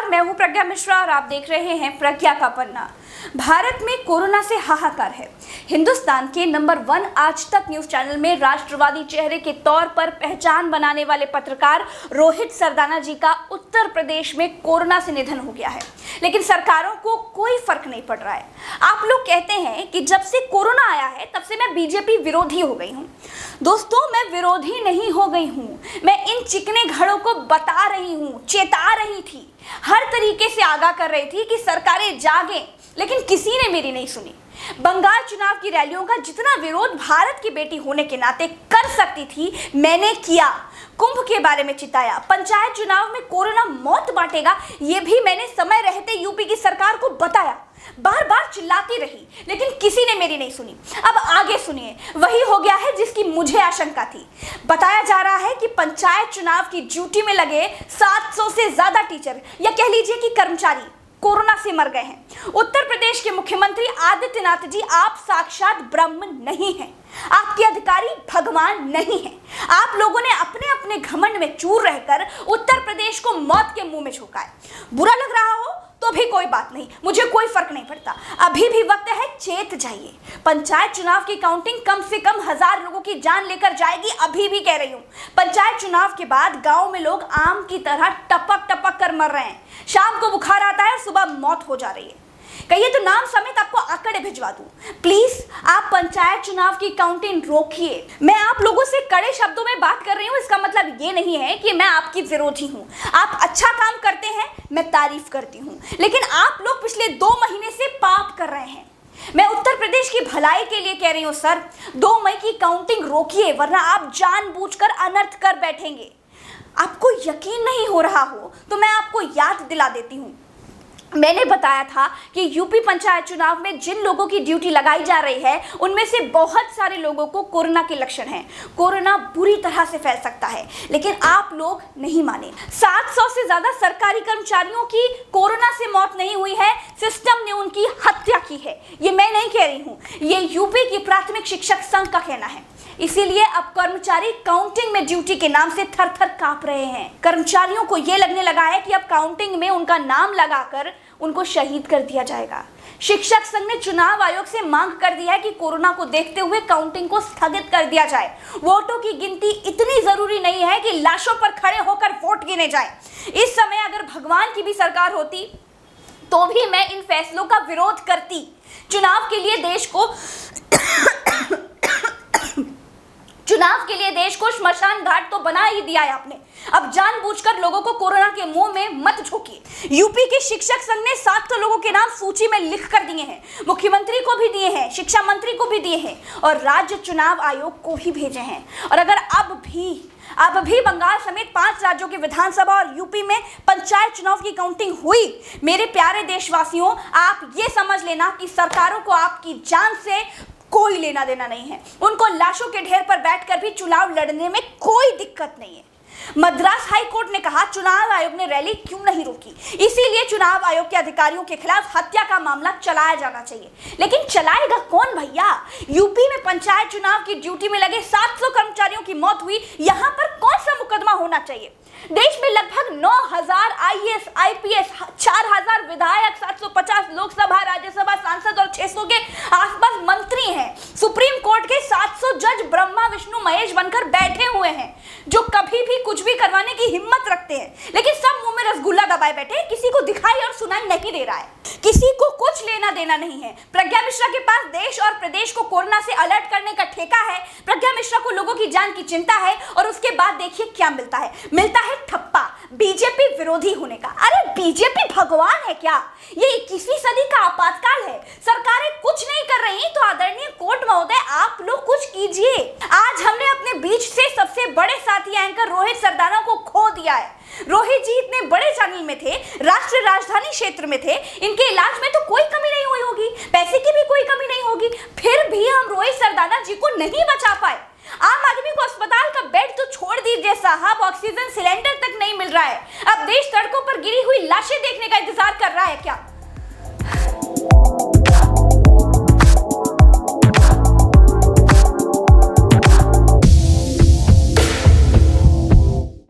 नमस्कार, मैं हूं प्रज्ञा मिश्रा और आप देख रहे हैं प्रज्ञा का पन्ना। भारत में कोरोना से हाहाकार है। हिंदुस्तान के नंबर 1 आज तक न्यूज चैनल में राष्ट्रवादी चेहरे के तौर पर पहचान बनाने वाले पत्रकार रोहित सरदाना जी का उत्तर प्रदेश में कोरोना से निधन हो गया है, लेकिन सरकारों को कोई फर्क नहीं पड़ रहा है। आप लोग कहते हैं कि जब से कोरोना आया है तब से मैं बीजेपी विरोधी हो गई हूँ। दोस्तों, मैं विरोधी नहीं हो गई हूँ, मैं इन चिकने घड़ों को बता रही हूँ, चेता रही थी, हर तरीके से आगाह कर रही थी कि सरकारें जागें, लेकिन किसी ने मेरी नहीं सुनी। बंगाल चुनाव की रैलियों का जितना विरोध भारत की बेटी होने के नाते कर सकती थी, मैंने किया। कुंभ के बारे में चिताया, पंचायत चुनाव में कोरोना मौत बांटेगा, ये भी मैंने समय रहते यूपी की सरकार को बताया। बार बार चिल्लाती रही, लेकिन किसी ने मेरी नहीं सुनी। अब आगे सुनिए, वही हो गया है जिसकी मुझे आशंका थी। बताया जा रहा है कि पंचायत चुनाव की ड्यूटी में लगे 700 से ज्यादा टीचर या कह लीजिए कि कर्मचारी कोरोना से मर गए हैं। उत्तर प्रदेश के मुख्यमंत्री आदित्यनाथ जी, आप साक्षात ब्रह्म नहीं हैं, आपके अधिकारी भगवान नहीं हैं। आप लोगों ने अपने अपने घमंड में चूर रहकर उत्तर प्रदेश को मौत के मुंह में झोंका है। बुरा लग रहा हो तो भी कोई बात नहीं, मुझे कोई फर्क नहीं पड़ता। अभी भी वक्त है, चेत जाइए। पंचायत चुनाव की काउंटिंग कम से कम 1000 लोगों की जान लेकर जाएगी, अभी भी कह रही हूँ। पंचायत चुनाव के बाद गांव में लोग आम की तरह टपक टपक कर मर रहे हैं। शाम को बुखार आता है, सुबह मौत हो जा रही है। कहिए तो नाम समेत आपको आंकड़े भिजवा दूं। प्लीज आप पंचायत चुनाव की काउंटिंग रोकिए। मैं आप लोगों से कड़े शब्दों में बात कर रही हूं, इसका मतलब ये नहीं है कि मैं आपकी विरोधी हूं। आप अच्छा काम करते हैं, मैं तारीफ करती हूं, लेकिन आप लोग पिछले 2 महीने से पाप कर रहे हैं। मैं उत्तर प्रदेश की भलाई के लिए कह रही हूं सर, 2 मई की काउंटिंग रोकिए, वरना आप जानबूझकर अनर्थ कर बैठेंगे। आपको यकीन नहीं हो रहा हो तो मैं आपको याद दिला देती हूँ। मैंने बताया था कि यूपी पंचायत चुनाव में जिन लोगों की ड्यूटी लगाई जा रही है, उनमें से बहुत सारे लोगों को कोरोना के लक्षण हैं। कोरोना बुरी तरह से फैल सकता है, लेकिन आप लोग नहीं माने। 700 से ज्यादा सरकारी कर्मचारियों की कोरोना से मौत नहीं हुई है, सिस्टम ने उनकी हत्या की है। ये मैं नहीं कह रही हूँ, ये यूपी की प्राथमिक शिक्षक संघ का कहना है। इसीलिए अब कर्मचारी काउंटिंग में ड्यूटी के नाम से थर-थर कांप रहे हैं। कर्मचारियों को यह लगने लगा है कि अब काउंटिंग में उनका नाम लगाकर उनको शहीद कर दिया जाएगा। शिक्षक संघ ने चुनाव आयोग से मांग कर दी है कि कोरोना को देखते हुए काउंटिंग को स्थगित कर दिया जाए। वोटों की गिनती इतनी जरूरी नहीं है कि लाशों पर खड़े होकर वोट गिने जाए। इस समय अगर भगवान की भी सरकार होती तो भी मैं इन फैसलों का विरोध करती। चुनाव के लिए देश को श्मशान घाट तो बना ही दिया है आपने। अब जानबूझकर लोगों को कोरोना के मुंह में मत झोंकिए। यूपी के शिक्षक संघ ने 700 लोगों के नाम सूची में लिख कर दिए हैं, मुख्यमंत्री को भी दिए हैं, शिक्षा मंत्री को भी दिए हैं और राज्य चुनाव आयोग को भी भेजे हैं। और अगर अब भी बंगाल समेत 5 राज्यों की विधानसभा और यूपी में पंचायत चुनाव की काउंटिंग हुई, मेरे प्यारे देशवासियों, आप ये समझ लेना कि सरकारों को आपकी जान से कोई लेना देना नहीं है। उनको लाशों के ढेर पर बैठकर भी चुनाव लड़ने में कोई दिक्कत नहीं है। मद्रास हाई कोर्ट ने कहा चुनाव आयोग ने रैली क्यों नहीं रोकी, इसीलिए चुनाव आयोग के अधिकारियों के खिलाफ हत्या का मामला चलाया जाना चाहिए। लेकिन चलाएगा कौन भैया? यूपी में पंचायत चुनाव की ड्यूटी में लगे 700 कर्मचारियों की मौत हुई, यहाँ पर कौन सा मुकदमा होना चाहिए? देश में लगभग 9000 आईएएस, आईपीएस, 4000 विधायक, 750 लोकसभा राज्यसभा सांसद और 600 के आसपास मंत्री हैं। सुप्रीम कोर्ट के 700 जज ब्रह्मा विष्णु महेश बनकर बैठे हुए हैं, जो कभी भी कुछ भी करवाने की हिम्मत रखते हैं, लेकिन सब मुंह में रसगुल्ला दबाए बैठे, किसी को दिखाई और सुनाई नहीं दे रहा है, किसी को कुछ लेना देना नहीं है। प्रज्ञा मिश्रा के पास देश और प्रदेश को कोरोना से अलर्ट करने का ठेका है। प्रज्ञा मिश्रा को लोगों की जान की चिंता है और उसके बाद देखिए क्या मिलता है ठप्पा, बीजेपी विरोधी होने का। अरे बीजेपी भगवान है क्या? ये 21वीं सदी का आपातकाल है, सरकारें कुछ नहीं कर रही तो आदरणीय कोर्ट महोदय आप लोग कुछ कीजिए। आज हमने अपने बीच से सबसे बड़े साथी एंकर रोहित सरदाना को खो दिया है। रोहित जी इतने बड़े चैनल में थे, राष्ट्रीय राजधानी क्षेत्र में थे, इनके इलाज में तो कोई कमी नहीं हुई होगी, पैसे की भी कोई कमी नहीं होगी, फिर भी हम रोहित सरदाना जी को नहीं बचा पाए। आम आदमी को अस्पताल का बेड तो छोड़ दीजिए साहब, ऑक्सीजन सिलेंडर तक नहीं मिल रहा है। अब देश सड़कों पर गिरी हुई लाशें देखने का इंतजार कर रहा है क्या?